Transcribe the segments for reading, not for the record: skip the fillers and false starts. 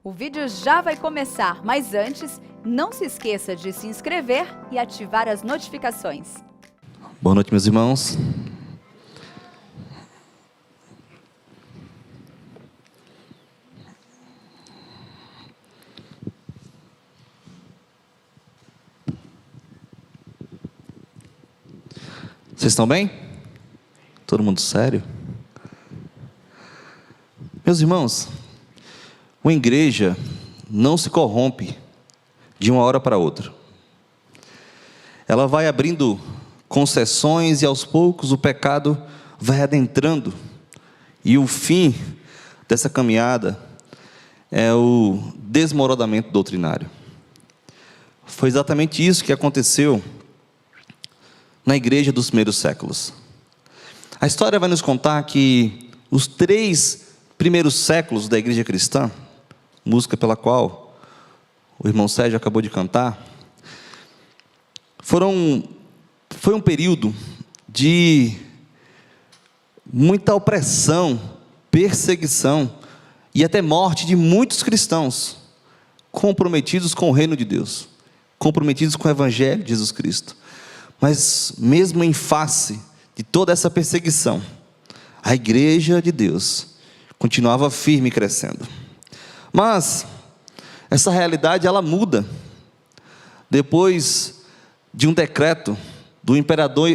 O vídeo já vai começar, mas antes, não se esqueça de se inscrever e ativar as notificações. Boa noite, meus irmãos. Vocês estão bem? Todo mundo sério? Meus irmãos, uma igreja não se corrompe de uma hora para outra. Ela vai abrindo concessões e aos poucos o pecado vai adentrando. E o fim dessa caminhada é o desmoronamento doutrinário. Foi exatamente isso que aconteceu na igreja dos primeiros séculos. A história vai nos contar que os 3 primeiros séculos da igreja cristã, música pela qual o irmão Sérgio acabou de cantar, foi um período de muita opressão, perseguição e até morte de muitos cristãos comprometidos com o reino de Deus, comprometidos com o evangelho de Jesus Cristo. Mas mesmo em face de toda essa perseguição, a igreja de Deus continuava firme e crescendo. Mas essa realidade ela muda depois de um decreto do imperador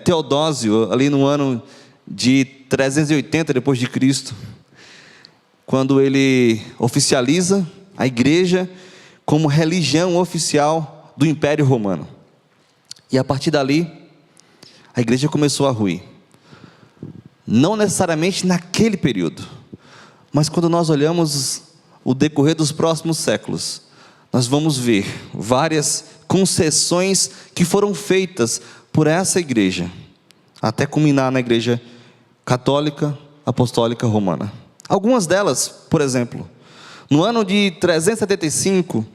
Teodósio, ali no ano de 380 depois de Cristo, quando ele oficializa a igreja como religião oficial do Império Romano. E a partir dali, a igreja começou a ruir. Não necessariamente naquele período, mas quando nós olhamos o decorrer dos próximos séculos, nós vamos ver várias concessões que foram feitas por essa igreja, até culminar na igreja católica apostólica romana. Algumas delas, por exemplo, no ano de 375,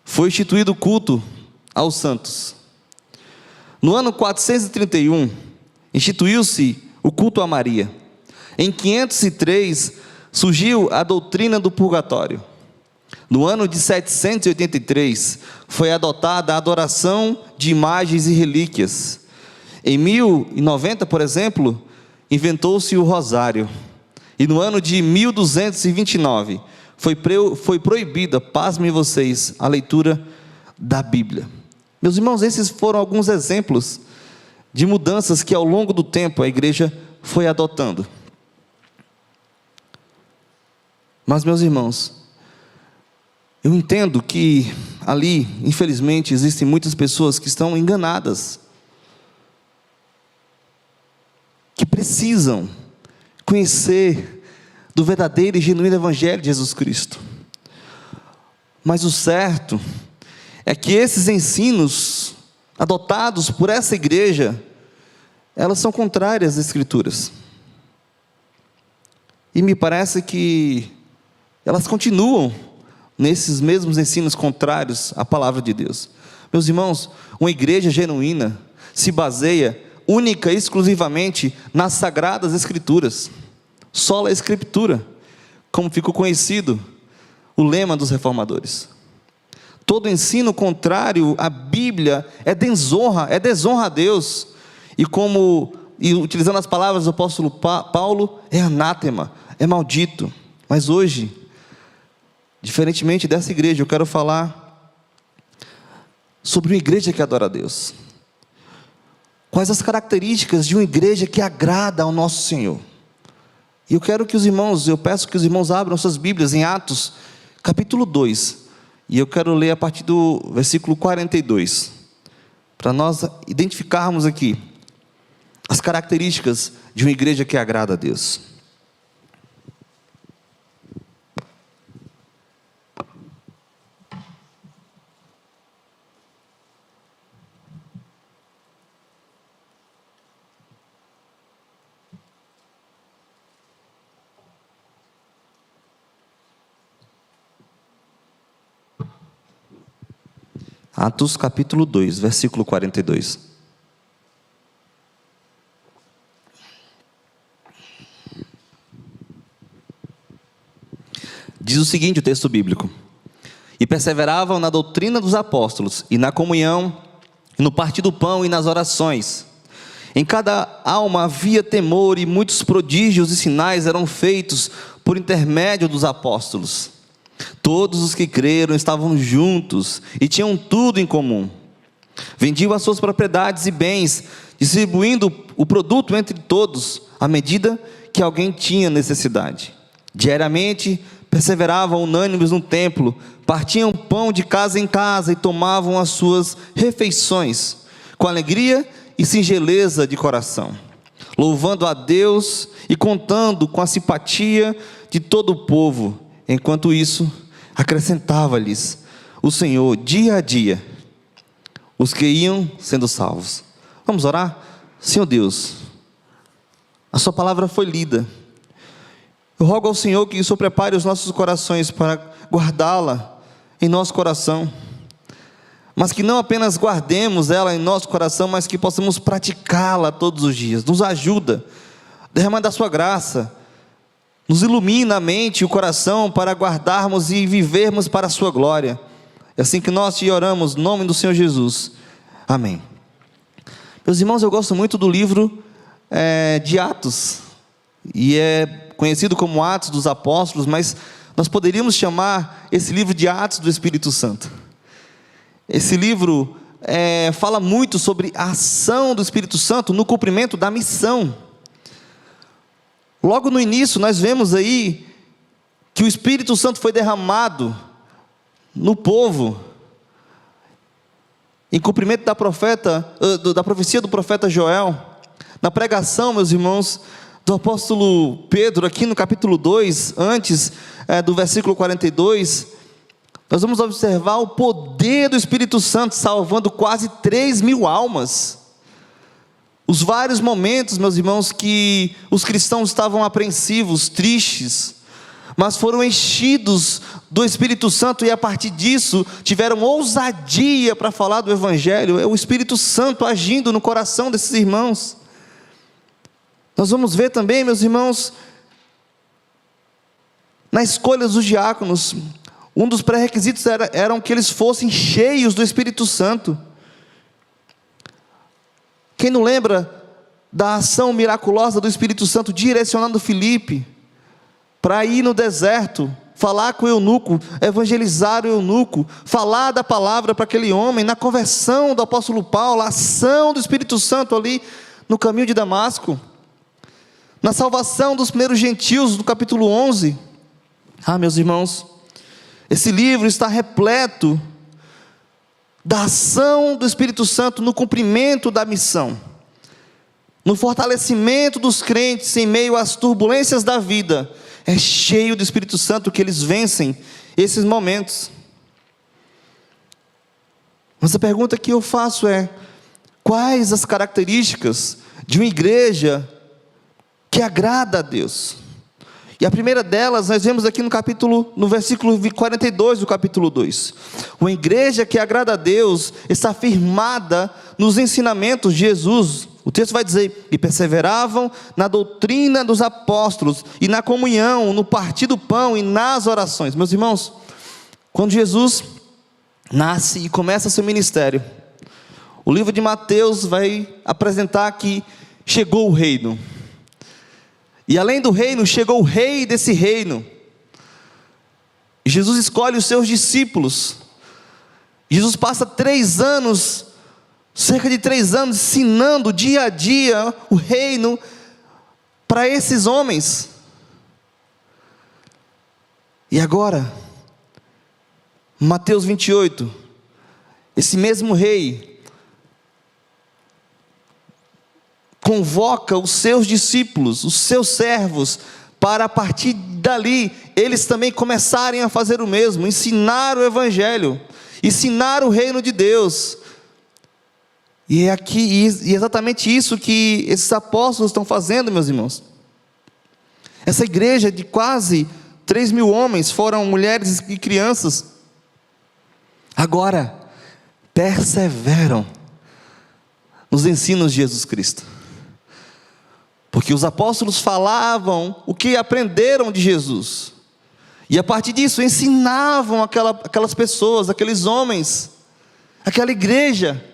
foi instituído o culto aos santos. No ano 431, instituiu-se o culto a Maria. Em 503, surgiu a doutrina do purgatório. No ano de 783, foi adotada a adoração de imagens e relíquias. Em 1090, por exemplo, inventou-se o rosário. E no ano de 1229, foi proibida, pasmem vocês, a leitura da Bíblia. Meus irmãos, esses foram alguns exemplos de mudanças que ao longo do tempo a igreja foi adotando. Mas, meus irmãos, eu entendo que ali, infelizmente, existem muitas pessoas que estão enganadas, que precisam conhecer do verdadeiro e genuíno evangelho de Jesus Cristo. Mas o certo é que esses ensinos adotados por essa igreja, elas são contrárias às Escrituras. E me parece que elas continuam nesses mesmos ensinos contrários à palavra de Deus. Meus irmãos, uma igreja genuína se baseia única e exclusivamente nas Sagradas Escrituras. Sola Escritura, como ficou conhecido o lema dos reformadores. Todo ensino contrário à Bíblia é desonra a Deus. E utilizando as palavras do apóstolo Paulo, é anátema, é maldito. Mas hoje, diferentemente dessa igreja, eu quero falar sobre uma igreja que adora a Deus. Quais as características de uma igreja que agrada ao nosso Senhor? E eu peço que os irmãos abram suas Bíblias em Atos, capítulo 2. E eu quero ler a partir do versículo 42, para nós identificarmos aqui as características de uma igreja que agrada a Deus. Atos capítulo 2, versículo 42. Diz Diz o seguinte o texto bíblico: e perseveravam na doutrina dos apóstolos, e na comunhão, e no partir do pão e nas orações. Em cada alma havia temor, e muitos prodígios e sinais eram feitos por intermédio dos apóstolos. Todos os que creram estavam juntos e tinham tudo em comum. Vendiam as suas propriedades e bens, distribuindo o produto entre todos, à medida que alguém tinha necessidade. Diariamente perseveravam unânimes no templo, partiam pão de casa em casa e tomavam as suas refeições, com alegria e singeleza de coração, louvando a Deus e contando com a simpatia de todo o povo. Enquanto isso, acrescentava-lhes o Senhor dia a dia os que iam sendo salvos. Vamos orar? Senhor Deus, a sua palavra foi lida. Eu rogo ao Senhor que o Senhor prepare os nossos corações para guardá-la em nosso coração, mas que não apenas guardemos ela em nosso coração, mas que possamos praticá-la todos os dias. Nos ajuda, derrama da sua graça, nos ilumina a mente e o coração para guardarmos e vivermos para a sua glória. É assim que nós te oramos, no nome do Senhor Jesus. Amém. Meus irmãos, eu gosto muito do livro de Atos, e é conhecido como Atos dos Apóstolos, mas nós poderíamos chamar esse livro de Atos do Espírito Santo. Esse livro fala muito sobre a ação do Espírito Santo no cumprimento da missão. Logo no início nós vemos aí que o Espírito Santo foi derramado no povo, em cumprimento da profecia do profeta Joel, na pregação, meus irmãos, do apóstolo Pedro, aqui no capítulo 2, antes do versículo 42, nós vamos observar o poder do Espírito Santo salvando quase 3.000 almas. Os vários momentos, meus irmãos, que os cristãos estavam apreensivos, tristes, mas foram enchidos do Espírito Santo, e a partir disso tiveram ousadia para falar do Evangelho. É o Espírito Santo agindo no coração desses irmãos. Nós vamos ver também, meus irmãos, na escolha dos diáconos, um dos pré-requisitos eram que eles fossem cheios do Espírito Santo. Quem não lembra da ação miraculosa do Espírito Santo direcionando Filipe para ir no deserto, falar com o eunuco, evangelizar o eunuco, falar da palavra para aquele homem, na conversão do apóstolo Paulo, a ação do Espírito Santo ali no caminho de Damasco, na salvação dos primeiros gentios, no capítulo 11. Meus irmãos, esse livro está repleto da ação do Espírito Santo no cumprimento da missão, no fortalecimento dos crentes em meio às turbulências da vida. É cheio do Espírito Santo que eles vencem esses momentos. Mas a pergunta que eu faço é: quais as características de uma igreja que agrada a Deus? E a primeira delas nós vemos aqui no versículo 42 do capítulo 2. Uma igreja que agrada a Deus está firmada nos ensinamentos de Jesus. O texto vai dizer: e perseveravam na doutrina dos apóstolos, e na comunhão, no partir do pão e nas orações. Meus irmãos, quando Jesus nasce e começa seu ministério, o livro de Mateus vai apresentar que chegou o reino. E além do reino, chegou o rei desse reino. Jesus escolhe os seus discípulos. Jesus passa cerca de 3 anos, ensinando dia a dia o reino para esses homens. E agora, Mateus 28, esse mesmo rei convoca os seus discípulos, os seus servos, para a partir dali, eles também começarem a fazer o mesmo, ensinar o Evangelho, ensinar o reino de Deus. E é exatamente isso que esses apóstolos estão fazendo, meus irmãos. Essa igreja de quase 3.000 homens, foram mulheres e crianças, agora perseveram nos ensinos de Jesus Cristo. Porque os apóstolos falavam o que aprenderam de Jesus, E a partir disso ensinavam aquelas pessoas, aqueles homens, aquela igreja.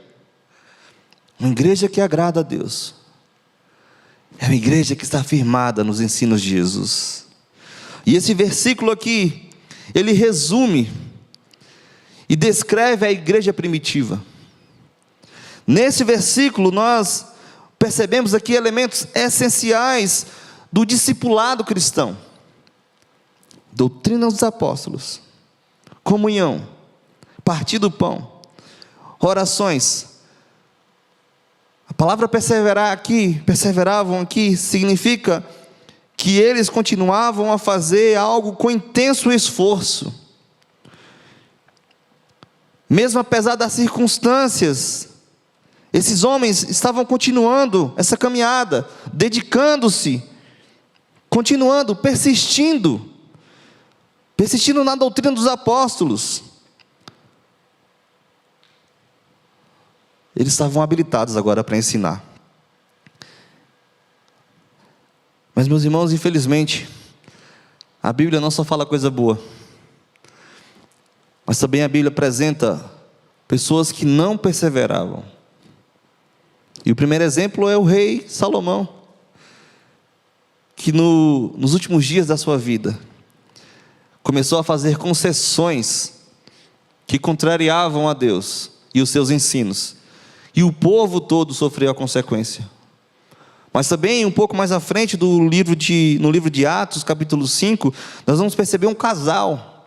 Uma igreja que agrada a Deus. É uma igreja que está firmada nos ensinos de Jesus. E esse versículo aqui, ele resume e descreve a igreja primitiva. Nesse versículo nós percebemos aqui elementos essenciais do discipulado cristão: doutrina dos apóstolos, comunhão, partir do pão, orações. A palavra perseveravam aqui, significa que eles continuavam a fazer algo com intenso esforço. Mesmo apesar das circunstâncias, esses homens estavam continuando essa caminhada, dedicando-se, continuando, persistindo na doutrina dos apóstolos. Eles estavam habilitados agora para ensinar. Mas, meus irmãos, infelizmente, a Bíblia não só fala coisa boa, mas também a Bíblia apresenta pessoas que não perseveravam. E o primeiro exemplo é o rei Salomão, que nos últimos dias da sua vida começou a fazer concessões que contrariavam a Deus e os seus ensinos, e o povo todo sofreu a consequência. Mas também um pouco mais à frente no livro de Atos, capítulo 5, nós vamos perceber um casal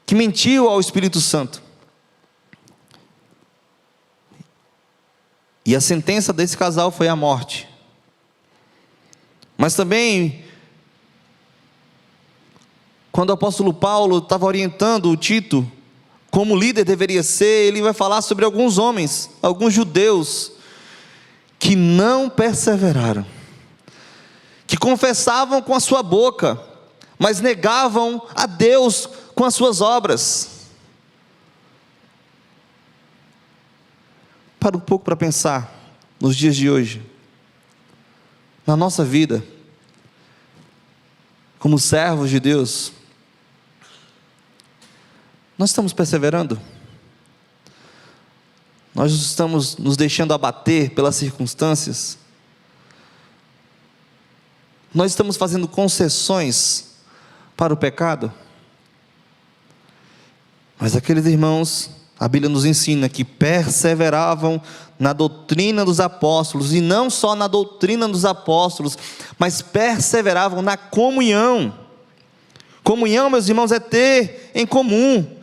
que mentiu ao Espírito Santo. E a sentença desse casal foi a morte. Mas também, quando o apóstolo Paulo estava orientando o Tito como líder deveria ser, ele vai falar sobre alguns homens, alguns judeus, que não perseveraram, que confessavam com a sua boca, mas negavam a Deus com as suas obras. Para um pouco para pensar nos dias de hoje, na nossa vida, como servos de Deus, nós estamos perseverando? Nós estamos nos deixando abater pelas circunstâncias? Nós estamos fazendo concessões para o pecado? Mas aqueles irmãos, a Bíblia nos ensina que perseveravam na doutrina dos apóstolos, e não só na doutrina dos apóstolos, mas perseveravam na comunhão. Comunhão, meus irmãos, é ter em comum.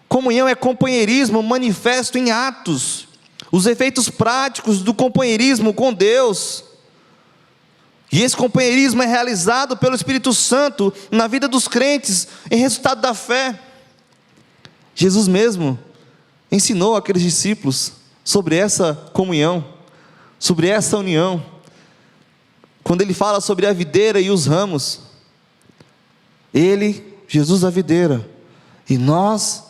Comunhão é companheirismo manifesto em atos, os efeitos práticos do companheirismo com Deus. E esse companheirismo é realizado pelo Espírito Santo na vida dos crentes, em resultado da fé. Jesus mesmo ensinou aqueles discípulos sobre essa comunhão, sobre essa união, quando ele fala sobre a videira e os ramos. Ele, Jesus, a videira, e nós,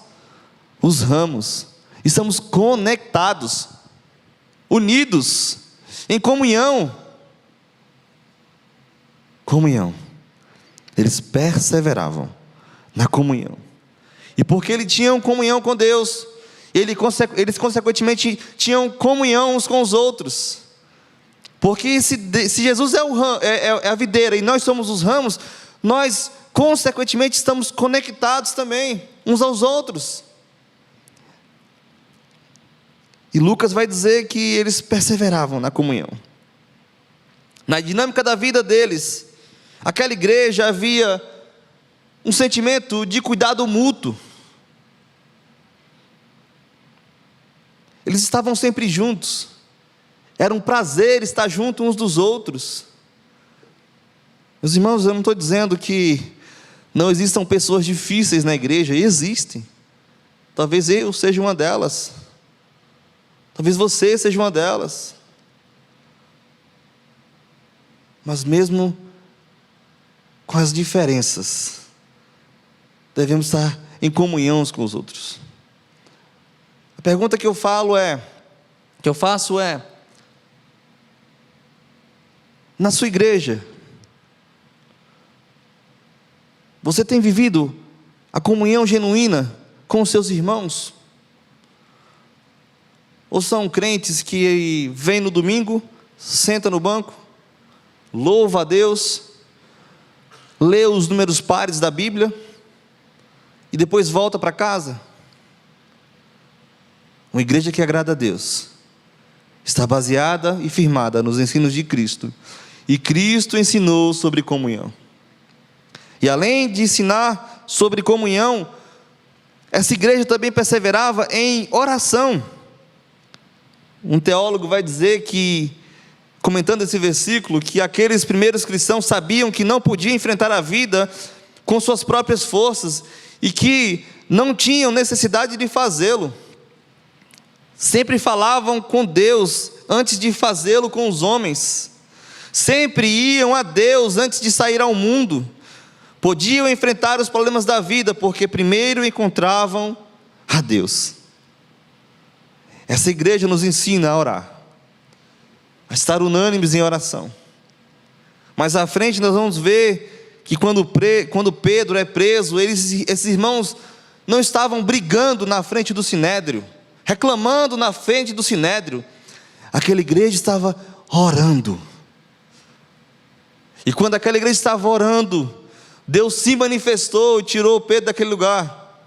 os ramos, estamos conectados, unidos, em comunhão. Comunhão. Eles perseveravam na comunhão. E porque eles tinham comunhão com Deus, eles consequentemente tinham comunhão uns com os outros. Porque se Jesus é a videira e nós somos os ramos, nós consequentemente estamos conectados também uns aos outros. E Lucas vai dizer que eles perseveravam na comunhão. Na dinâmica da vida deles, aquela igreja havia um sentimento de cuidado mútuo. Eles estavam sempre juntos. Era um prazer estar junto uns dos outros. Meus irmãos, eu não estou dizendo que não existam pessoas difíceis na igreja, existem. Talvez eu seja uma delas. Talvez você seja uma delas. Mas mesmo com as diferenças, devemos estar em comunhão uns com os outros. A pergunta que eu faço é: na sua igreja, você tem vivido a comunhão genuína com os seus irmãos? Ou são crentes que vêm no domingo, senta no banco, louva a Deus, lê os números pares da Bíblia e depois volta para casa? Uma igreja que agrada a Deus está baseada e firmada nos ensinos de Cristo, e Cristo ensinou sobre comunhão. E além de ensinar sobre comunhão, essa igreja também perseverava em oração. Um teólogo vai dizer que, comentando esse versículo, que aqueles primeiros cristãos sabiam que não podiam enfrentar a vida com suas próprias forças e que não tinham necessidade de fazê-lo. Sempre falavam com Deus antes de fazê-lo com os homens. Sempre iam a Deus antes de sair ao mundo. Podiam enfrentar os problemas da vida porque primeiro encontravam a Deus. Essa igreja nos ensina a orar, a estar unânimes em oração. Mais à frente nós vamos ver que quando Pedro é preso, esses irmãos não estavam brigando na frente do sinédrio, reclamando na frente do sinédrio. Aquela igreja estava orando. E quando aquela igreja estava orando, Deus se manifestou e tirou Pedro daquele lugar.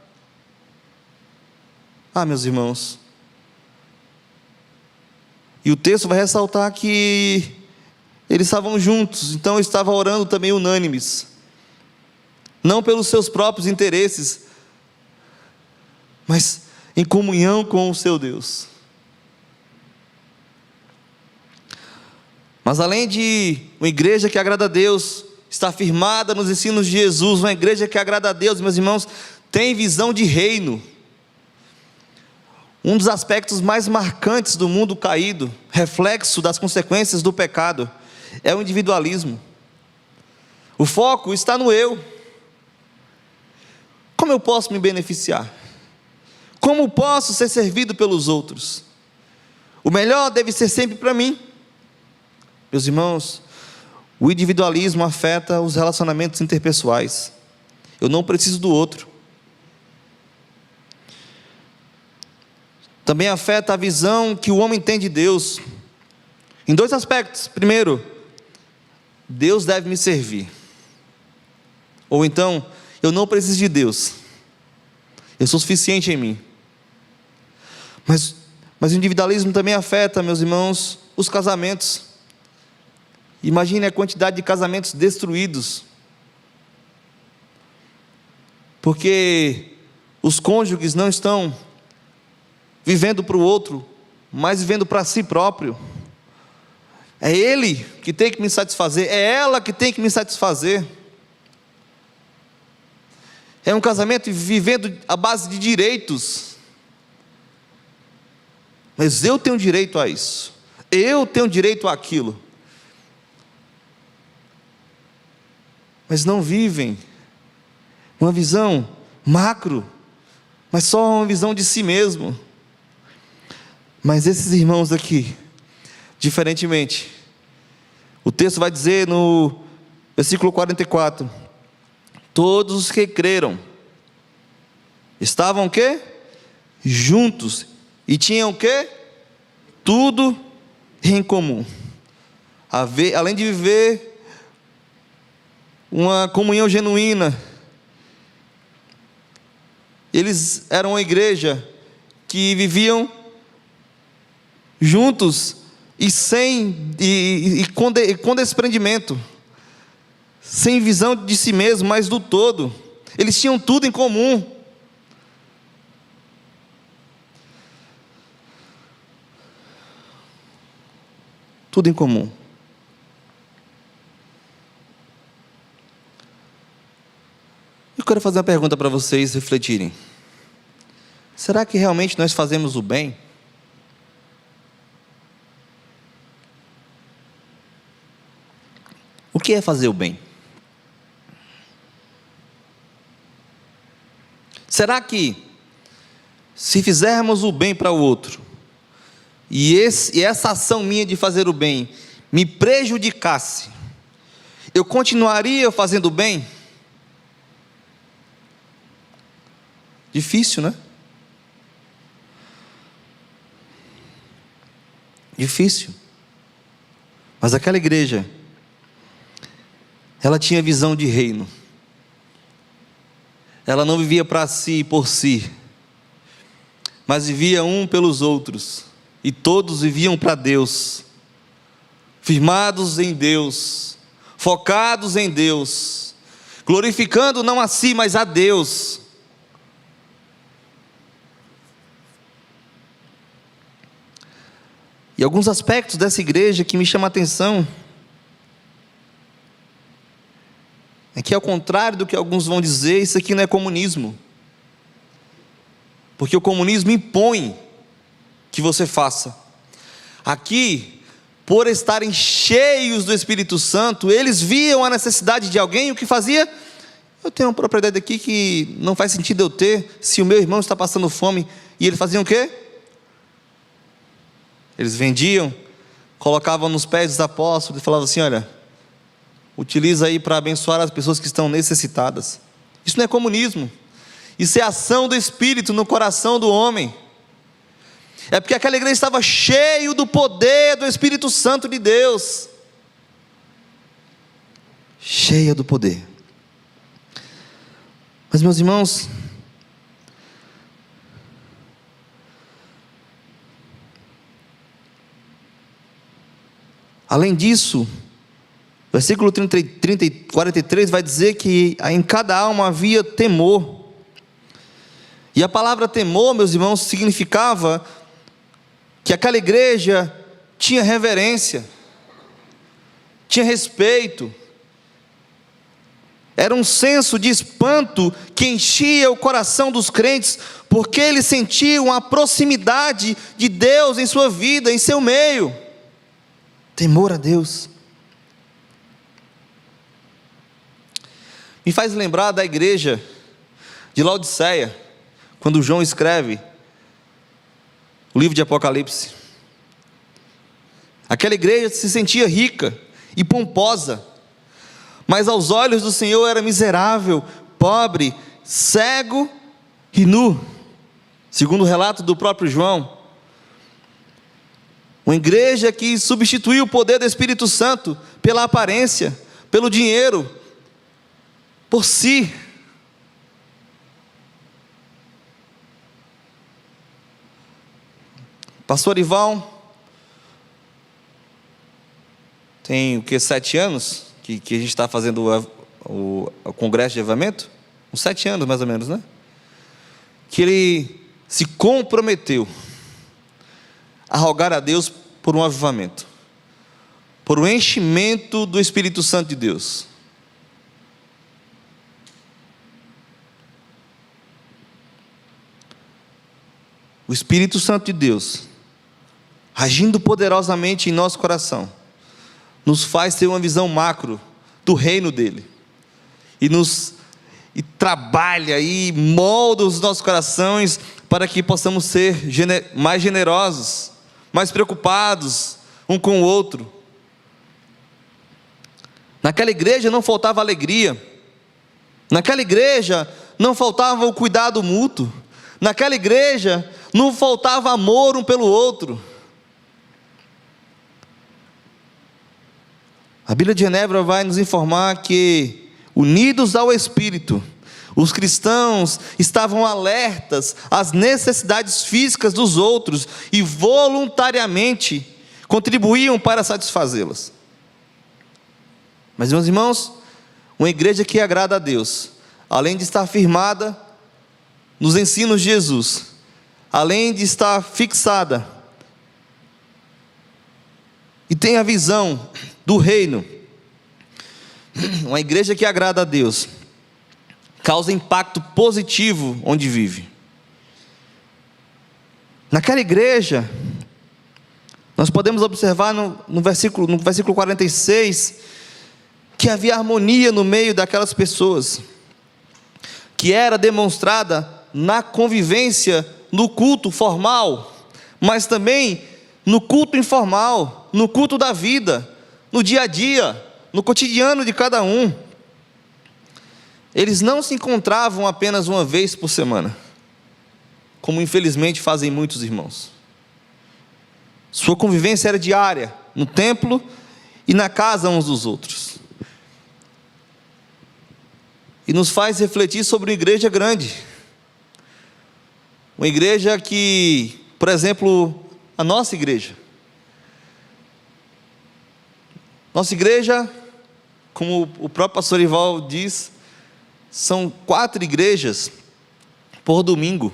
Meus irmãos, e o texto vai ressaltar que eles estavam juntos, então estavam orando também unânimes, não pelos seus próprios interesses, mas em comunhão com o seu Deus. Mas além de uma igreja que agrada a Deus, está firmada nos ensinos de Jesus, uma igreja que agrada a Deus, meus irmãos, tem visão de reino. Um dos aspectos mais marcantes do mundo caído, reflexo das consequências do pecado, é o individualismo. O foco está no eu. Como eu posso me beneficiar? Como posso ser servido pelos outros? O melhor deve ser sempre para mim. Meus irmãos, o individualismo afeta os relacionamentos interpessoais. Eu não preciso do outro. Também afeta a visão que o homem tem de Deus, em dois aspectos. Primeiro, Deus deve me servir. Ou então, eu não preciso de Deus, eu sou suficiente em mim. Mas o individualismo também afeta, meus irmãos, os casamentos. Imagine a quantidade de casamentos destruídos, porque os cônjuges não estão vivendo para o outro, mas vivendo para si próprio. É ele que tem que me satisfazer, é ela que tem que me satisfazer. É um casamento vivendo à base de direitos. Mas eu tenho direito a isso, eu tenho direito àquilo. Mas não vivem uma visão macro, mas só uma visão de si mesmo. Mas esses irmãos aqui, diferentemente, o texto vai dizer no versículo 44, todos os que creram, estavam o quê? Juntos, e tinham o quê? Tudo em comum. Além de viver uma comunhão genuína, eles eram uma igreja que viviam juntos e com desprendimento, sem visão de si mesmo, mas do todo. Eles tinham tudo em comum. Tudo em comum. Eu quero fazer uma pergunta para vocês refletirem. Será que realmente nós fazemos o bem? O que é fazer o bem? Será que, se fizermos o bem para o outro, e essa ação minha de fazer o bem me prejudicasse, eu continuaria fazendo o bem? Difícil, né? Difícil. Mas aquela igreja, ela tinha visão de reino. Ela não vivia para si e por si, mas vivia um pelos outros. E todos viviam para Deus, firmados em Deus, focados em Deus, glorificando não a si, mas a Deus. E alguns aspectos dessa igreja que me chamam a atenção é que, ao contrário do que alguns vão dizer, isso aqui não é comunismo. Porque o comunismo impõe que você faça. Aqui, por estarem cheios do Espírito Santo, eles viam a necessidade de alguém, o que fazia? Eu tenho uma propriedade aqui que não faz sentido eu ter, se o meu irmão está passando fome. E eles faziam o quê? Eles vendiam, colocavam nos pés dos apóstolos e falavam assim: olha, utiliza aí para abençoar as pessoas que estão necessitadas. Isso não é comunismo. Isso é ação do Espírito no coração do homem. É porque aquela igreja estava cheia do poder do Espírito Santo de Deus. Cheia do poder. Mas, meus irmãos, além disso, versículo 43 vai dizer que em cada alma havia temor. E a palavra temor, meus irmãos, significava que aquela igreja tinha reverência, tinha respeito. Era um senso de espanto que enchia o coração dos crentes, porque eles sentiam a proximidade de Deus em sua vida, em seu meio. Temor a Deus. Me faz lembrar da igreja de Laodiceia, quando João escreve o livro de Apocalipse. Aquela igreja se sentia rica e pomposa, mas aos olhos do Senhor era miserável, pobre, cego e nu, segundo o relato do próprio João. Uma igreja que substituiu o poder do Espírito Santo pela aparência, pelo dinheiro, por si. Pastor Ival, tem o que, 7 anos que a gente está fazendo o congresso de avivamento? Uns 7 anos mais ou menos, né? Que ele se comprometeu a rogar a Deus por um avivamento, por um enchimento do Espírito Santo de Deus. O Espírito Santo de Deus, agindo poderosamente em nosso coração, nos faz ter uma visão macro do reino dele, e trabalha e molda os nossos corações para que possamos ser mais generosos, mais preocupados um com o outro. Naquela igreja não faltava alegria, naquela igreja não faltava o cuidado mútuo, naquela igreja não faltava amor um pelo outro. A Bíblia de Genebra vai nos informar que, unidos ao Espírito, os cristãos estavam alertas às necessidades físicas dos outros e voluntariamente contribuíam para satisfazê-las. Mas, meus irmãos, uma igreja que agrada a Deus, além de estar firmada nos ensinos de Jesus, além de estar fixada e tem a visão do reino, uma igreja que agrada a Deus causa impacto positivo onde vive. Naquela igreja, nós podemos observar no versículo 46, que havia harmonia no meio daquelas pessoas, que era demonstrada na convivência, no culto formal, mas também no culto informal, no culto da vida, no dia a dia, no cotidiano de cada um. Eles não se encontravam apenas uma vez por semana, como infelizmente fazem muitos irmãos. Sua convivência era diária, no templo e na casa uns dos outros. E nos faz refletir sobre uma igreja grande. Uma igreja que, por exemplo, a nossa igreja. Nossa igreja, como o próprio pastor Ival diz, são 4 igrejas por domingo,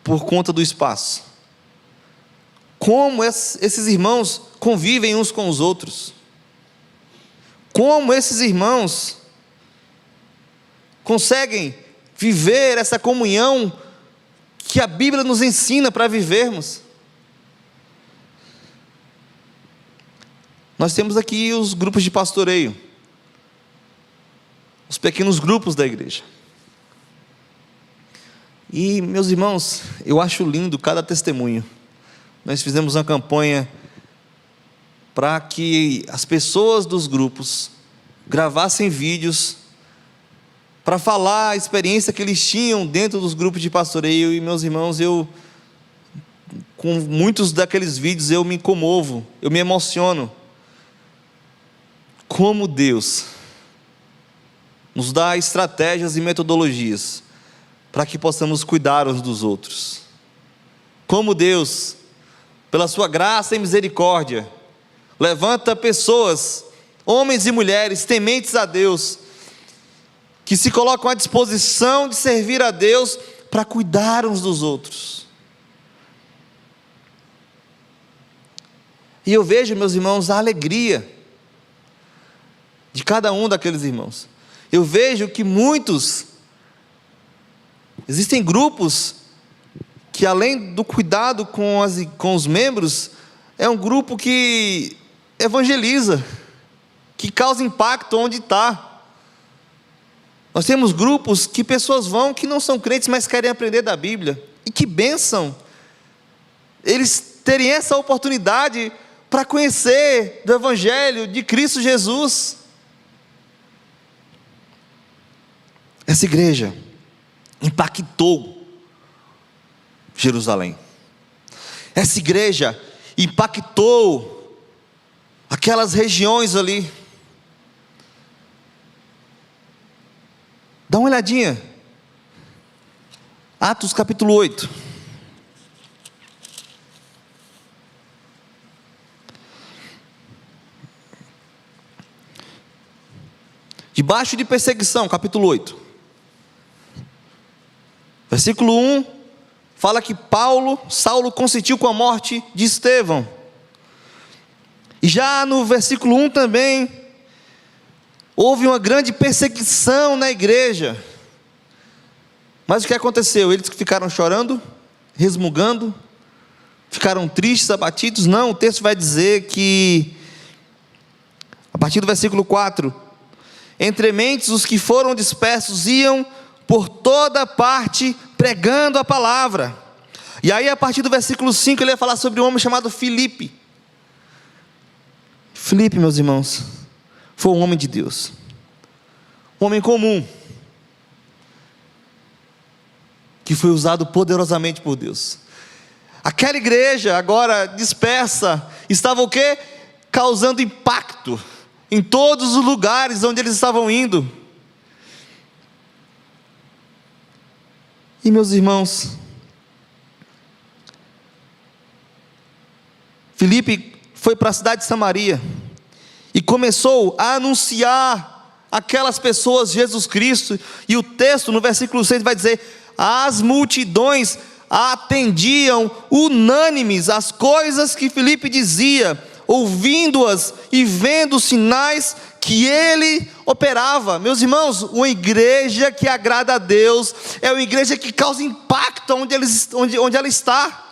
por conta do espaço. Como esses irmãos convivem uns com os outros. Como esses irmãos conseguem viver essa comunhão que a Bíblia nos ensina para vivermos. Nós temos aqui os grupos de pastoreio, os pequenos grupos da igreja. E, meus irmãos, eu acho lindo cada testemunho. Nós fizemos uma campanha para que as pessoas dos grupos gravassem vídeos para falar a experiência que eles tinham dentro dos grupos de pastoreio. E, meus irmãos, com muitos daqueles vídeos eu me comovo, eu me emociono. Como Deus nos dá estratégias e metodologias para que possamos cuidar uns dos outros. Como Deus, pela sua graça e misericórdia, levanta pessoas, homens e mulheres tementes a Deus, que se colocam à disposição de servir a Deus para cuidar uns dos outros. E eu vejo, meus irmãos, a alegria de cada um daqueles irmãos. Eu vejo que existem grupos que, além do cuidado com os membros, é um grupo que evangeliza, que causa impacto onde está. Nós temos grupos que pessoas vão que não são crentes, mas querem aprender da Bíblia. E que bênção eles terem essa oportunidade para conhecer do Evangelho de Cristo Jesus. Essa igreja impactou Jerusalém. Essa igreja impactou aquelas regiões ali. Dá uma olhadinha. Atos capítulo 8. Debaixo de perseguição, capítulo 8. Versículo 1, fala que Saulo consentiu com a morte de Estevão. E já no versículo 1 também, houve uma grande perseguição na igreja. Mas o que aconteceu? Eles ficaram chorando, resmungando, ficaram tristes, abatidos? Não, o texto vai dizer que, a partir do versículo 4, entre mentes os que foram dispersos iam por toda parte pregando a palavra. E aí, a partir do versículo 5, ele vai falar sobre um homem chamado Filipe. Filipe, meus irmãos, foi um homem de Deus, um homem comum, que foi usado poderosamente por Deus. Aquela igreja agora dispersa estava o quê? Causando impacto em todos os lugares onde eles estavam indo. E, meus irmãos, Filipe foi para a cidade de Samaria e começou a anunciar aquelas pessoas Jesus Cristo. E o texto no versículo 6 vai dizer: as multidões atendiam unânimes às coisas que Filipe dizia, ouvindo-as e vendo os sinais que ele operava. Meus irmãos, uma igreja que agrada a Deus é uma igreja que causa impacto onde ela está.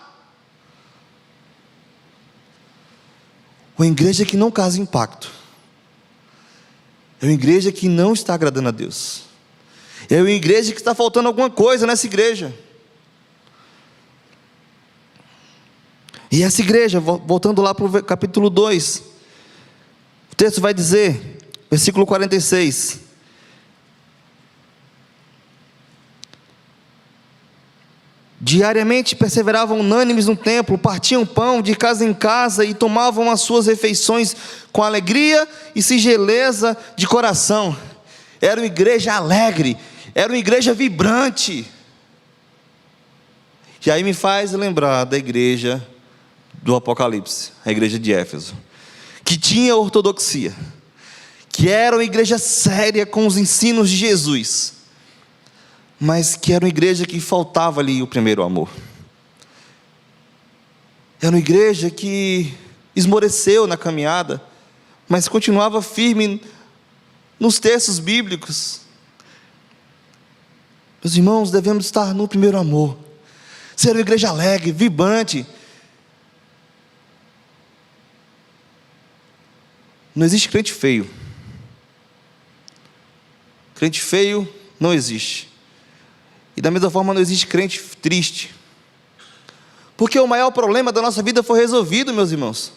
Uma igreja que não causa impacto é uma igreja que não está agradando a Deus. É uma igreja que está faltando alguma coisa nessa igreja. E essa igreja, voltando lá para o capítulo 2, o texto vai dizer, versículo 46: Diariamente perseveravam unânimes no templo, partiam pão de casa em casa e tomavam as suas refeições com alegria e singeleza de coração. Era uma igreja alegre, era uma igreja vibrante. E aí me faz lembrar da igreja do Apocalipse, a igreja de Éfeso, que tinha ortodoxia, que era uma igreja séria com os ensinos de Jesus, mas que era uma igreja que faltava ali o primeiro amor. Era uma igreja que esmoreceu na caminhada, mas continuava firme nos textos bíblicos. Meus irmãos, devemos estar no primeiro amor, ser uma igreja alegre, vibrante. Não existe crente feio. Crente feio não existe. E da mesma forma não existe crente triste. Porque o maior problema da nossa vida foi resolvido, meus irmãos.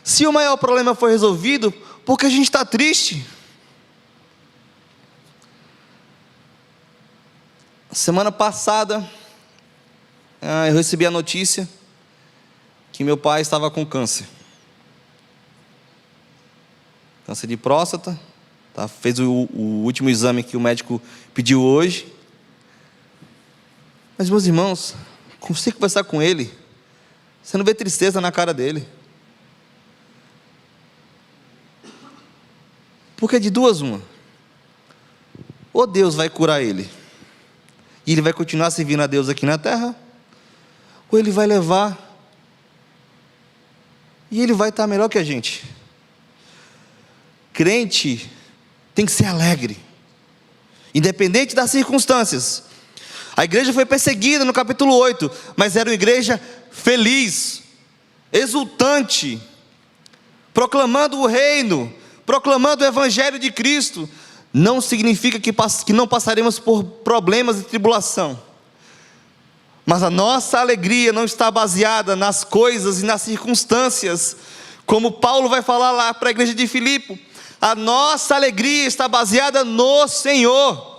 Se o maior problema foi resolvido, por que a gente está triste? Semana passada, eu recebi a notícia que meu pai estava com câncer. Câncer de próstata. Fez o último exame que o médico pediu hoje. Mas, meus irmãos, quando você conversar com ele, você não vê tristeza na cara dele. Porque de duas uma: ou Deus vai curar ele, e ele vai continuar servindo a Deus aqui na terra, ou ele vai levar, e ele vai estar melhor que a gente. Crente tem que ser alegre, independente das circunstâncias. A igreja foi perseguida no capítulo 8, mas era uma igreja feliz, exultante, proclamando o reino, proclamando o evangelho de Cristo. Não significa que não passaremos por problemas e tribulação, mas a nossa alegria não está baseada nas coisas e nas circunstâncias, como Paulo vai falar lá para a igreja de Filipe. A nossa alegria está baseada no Senhor.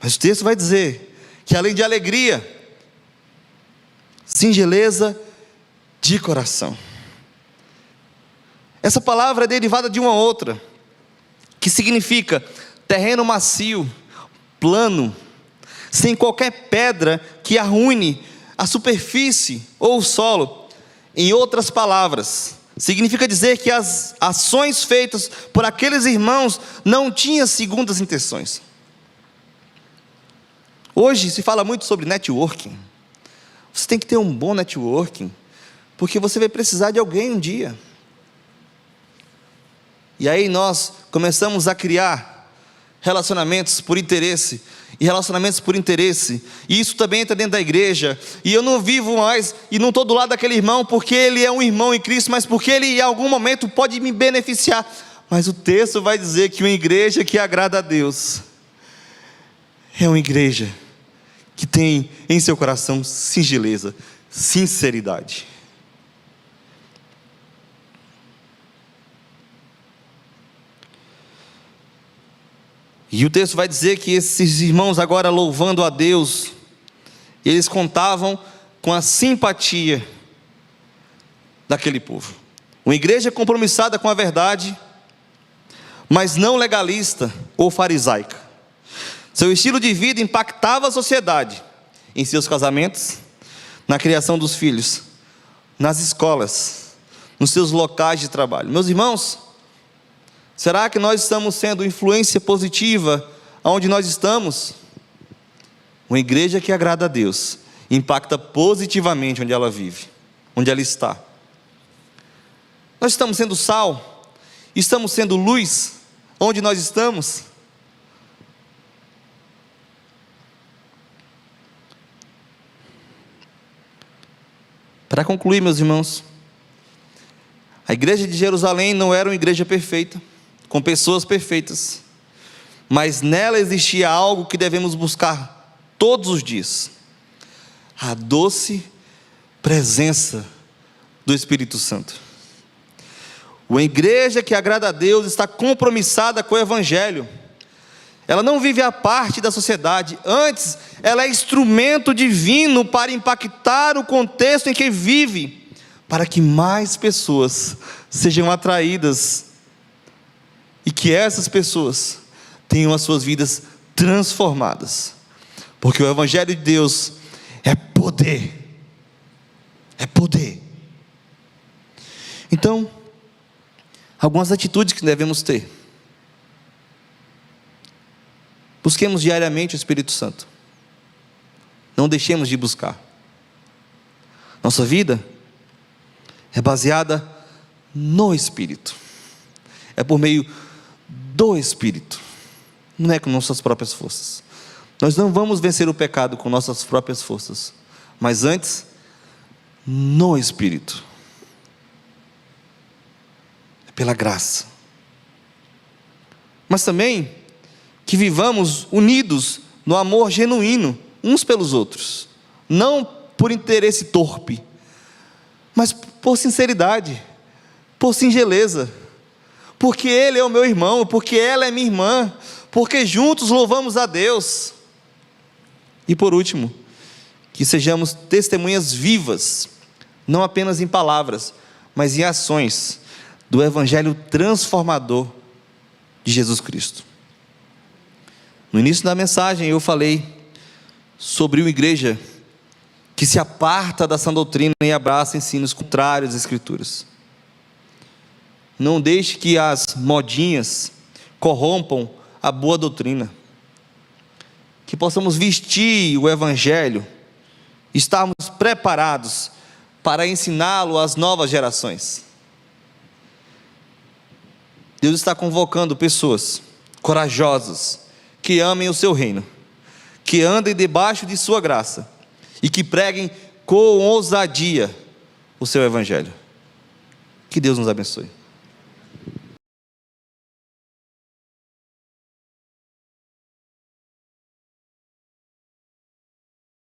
Mas o texto vai dizer que além de alegria, singeleza de coração. Essa palavra é derivada de uma outra, que significa terreno macio, plano, sem qualquer pedra que arruine a superfície ou o solo. Em outras palavras, significa dizer que as ações feitas por aqueles irmãos não tinham segundas intenções. Hoje se fala muito sobre networking. Você tem que ter um bom networking, porque você vai precisar de alguém um dia. E aí nós começamos a criar relacionamentos por interesse, e isso também entra dentro da igreja. E eu não vivo mais, e não estou do lado daquele irmão porque ele é um irmão em Cristo, mas porque ele em algum momento pode me beneficiar. Mas o texto vai dizer que uma igreja que agrada a Deus é uma igreja que tem em seu coração singeleza, sinceridade. E o texto vai dizer que esses irmãos agora louvando a Deus, eles contavam com a simpatia daquele povo. Uma igreja compromissada com a verdade, mas não legalista ou farisaica. Seu estilo de vida impactava a sociedade, em seus casamentos, na criação dos filhos, nas escolas, nos seus locais de trabalho. Meus irmãos, será que nós estamos sendo influência positiva aonde nós estamos? Uma igreja que agrada a Deus impacta positivamente onde ela vive, onde ela está. Nós estamos sendo sal, estamos sendo luz onde nós estamos. Para concluir, meus irmãos, a igreja de Jerusalém não era uma igreja perfeita, com pessoas perfeitas, mas nela existia algo que devemos buscar todos os dias: a doce presença do Espírito Santo. Uma igreja que agrada a Deus está compromissada com o Evangelho. Ela não vive à parte da sociedade, antes ela é instrumento divino para impactar o contexto em que vive, para que mais pessoas sejam atraídas e que essas pessoas tenham as suas vidas transformadas, porque o Evangelho de Deus é poder, é poder. Então, algumas atitudes que devemos ter: busquemos diariamente o Espírito Santo, não deixemos de buscar. Nossa vida é baseada no Espírito, é por meio do Espírito, não é com nossas próprias forças. Nós não vamos vencer o pecado com nossas próprias forças, mas antes, no Espírito, é pela graça. Mas também que vivamos unidos no amor genuíno uns pelos outros, não por interesse torpe, mas por sinceridade, por singeleza, porque ele é o meu irmão, porque ela é minha irmã, porque juntos louvamos a Deus. E por último, que sejamos testemunhas vivas, não apenas em palavras, mas em ações, do Evangelho transformador de Jesus Cristo. No início da mensagem eu falei sobre uma igreja que se aparta da sã doutrina e abraça ensinos contrários às Escrituras. Não deixe que as modinhas corrompam a boa doutrina. Que possamos vestir o Evangelho, estarmos preparados para ensiná-lo às novas gerações. Deus está convocando pessoas corajosas, que amem o seu reino, que andem debaixo de sua graça e que preguem com ousadia o seu Evangelho. Que Deus nos abençoe.